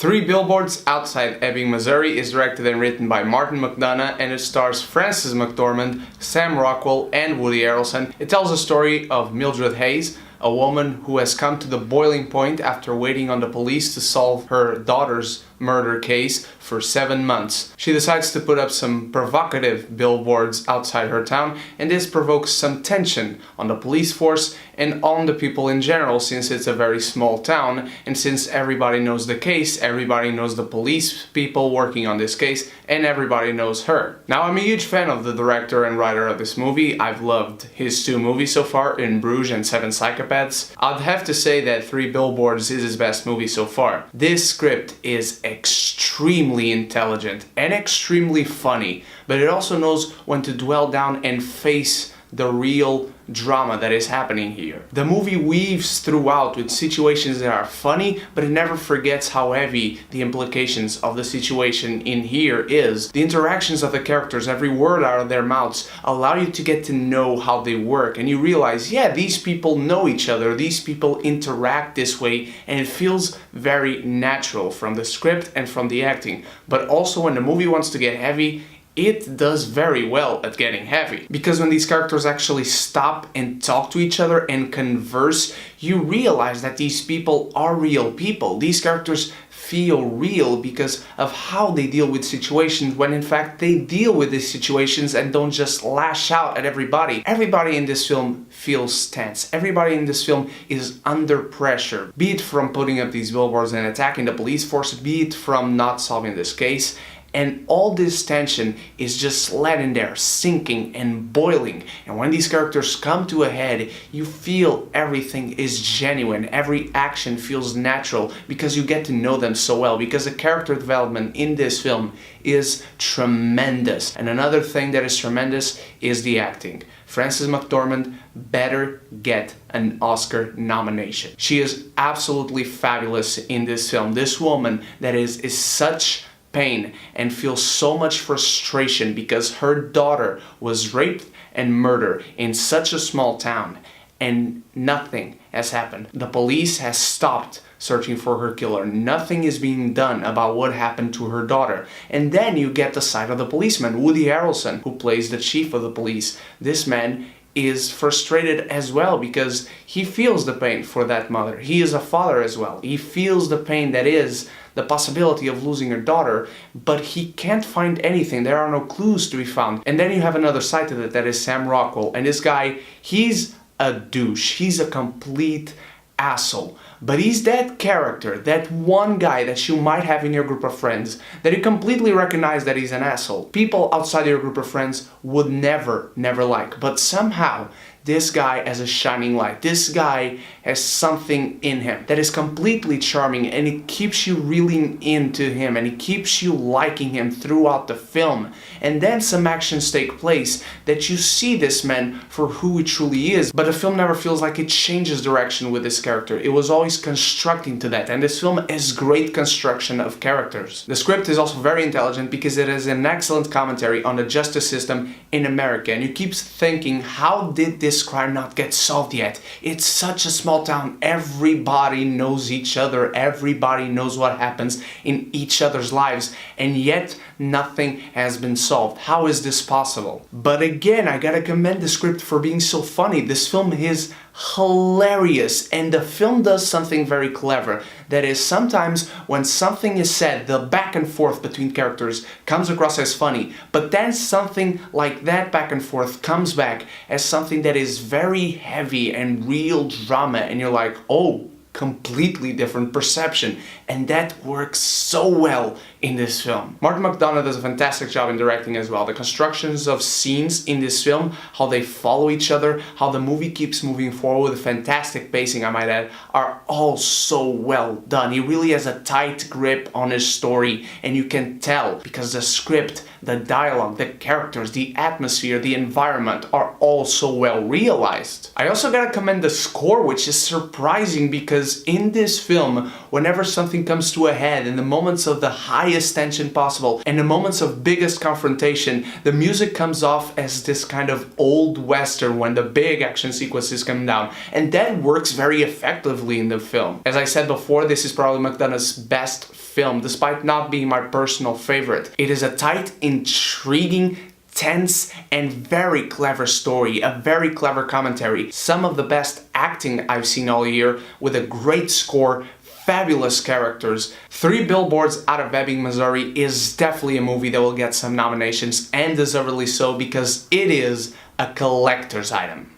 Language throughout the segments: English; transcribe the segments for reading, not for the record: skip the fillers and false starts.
Three Billboards Outside Ebbing, Missouri is directed and written by Martin McDonagh, and it stars Frances McDormand, Sam Rockwell and Woody Harrelson. It tells the story of Mildred Hayes, a woman who has come to the boiling point after waiting on the police to solve her daughter's murder case for 7 months. She decides to put up some provocative billboards outside her town, and this provokes some tension on the police force and on the people in general, since it's a very small town and since everybody knows the case, everybody knows the police people working on this case, and everybody knows her. Now, I'm a huge fan of the director and writer of this movie. I've loved his 2 movies so far, In Bruges and 7 Psychopaths. I'd have to say that Three Billboards is his best movie so far. This script is extremely intelligent and extremely funny, but it also knows when to dwell down and face the real drama that is happening here. The movie weaves throughout with situations that are funny, but it never forgets how heavy the implications of the situation in here is. The interactions of the characters, every word out of their mouths, allow you to get to know how they work, and you realize, yeah, these people know each other, these people interact this way, and it feels very natural from the script and from the acting. But also when the movie wants to get heavy, it does very well at getting heavy. Because when these characters actually stop and talk to each other and converse, you realize that these people are real people. These characters feel real because of how they deal with situations, when in fact they deal with these situations and don't just lash out at everybody. Everybody in this film feels tense. Everybody in this film is under pressure, be it from putting up these billboards and attacking the police force, be it from not solving this case. And all this tension is just let in there, sinking and boiling. And when these characters come to a head, you feel everything is genuine. Every action feels natural because you get to know them so well, because the character development in this film is tremendous. And another thing that is tremendous is the acting. Frances McDormand better get an Oscar nomination. She is absolutely fabulous in this film. This woman that is such pain and feels so much frustration because her daughter was raped and murdered in such a small town and nothing has happened. The police has stopped searching for her killer. Nothing is being done about what happened to her daughter. And then you get the side of the policeman, Woody Harrelson, who plays the chief of the police. This man is frustrated as well because he feels the pain for that mother. He is a father as well. He feels the pain that is the possibility of losing her daughter, but he can't find anything. There are no clues to be found. And then you have another side to that is Sam Rockwell. And this guy, he's a douche. He's a complete asshole. But he's that character, that one guy that you might have in your group of friends, that you completely recognize that he's an asshole. People outside your group of friends would never like. But somehow, this guy has a shining light. This guy has something in him that is completely charming, and it keeps you reeling into him, and it keeps you liking him throughout the film. And then some actions take place that you see this man for who he truly is, but the film never feels like it changes direction with this character. It was always constructing to that, and this film has great construction of characters. The script is also very intelligent because it is an excellent commentary on the justice system in America, and you keep thinking, how did this crime not get solved yet? It's such a small town. Everybody knows each other. Everybody knows what happens in each other's lives, and yet nothing has been solved. How is this possible? But again, I gotta commend the script for being so funny. This film is hilarious, and the film does something very clever. That is, sometimes when something is said, the back and forth between characters comes across as funny, but then something like that back and forth comes back as something that is very heavy and real drama, and you're like, oh, completely different perception, and that works so well in this film. Martin McDonagh does a fantastic job in directing as well. The constructions of scenes in this film, how they follow each other, how the movie keeps moving forward with fantastic pacing, I might add, are all so well done. He really has a tight grip on his story, and you can tell because the script, the dialogue, the characters, the atmosphere, the environment are all so well realized. I also gotta commend the score, which is surprising because in this film, whenever something comes to a head, in the moments of the highest tension possible, in the moments of biggest confrontation, the music comes off as this kind of old western when the big action sequences come down, and that works very effectively in the film. As I said before, this is probably McDonagh's best film, despite not being my personal favorite. It is a tight, intriguing, tense and very clever story, a very clever commentary, some of the best acting I've seen all year, with a great score, fabulous characters. 3 Billboards Out of Ebbing, Missouri is definitely a movie that will get some nominations, and deservedly so, because it is a collector's item.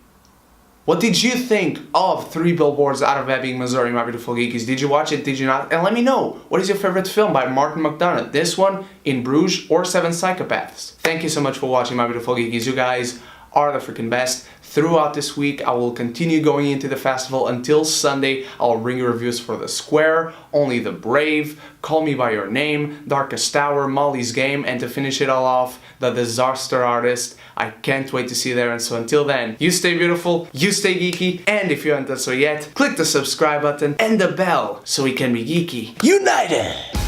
What did you think of 3 Billboards Out of Ebbing, Missouri, my beautiful geekies? Did you watch it? Did you not? And let me know, what is your favorite film by Martin McDonagh? This one, In Bruges, or 7 Psychopaths? Thank you so much for watching, my beautiful geekies. You guys are the freaking best. Throughout this week, I will continue going into the festival until Sunday. I'll bring you reviews for The Square, Only the Brave, Call Me By Your Name, Darkest Tower, Molly's Game, and to finish it all off, The Disaster Artist. I can't wait to see you there, and so until then, you stay beautiful, you stay geeky, and if you haven't done so yet, click the subscribe button and the bell so we can be geeky united!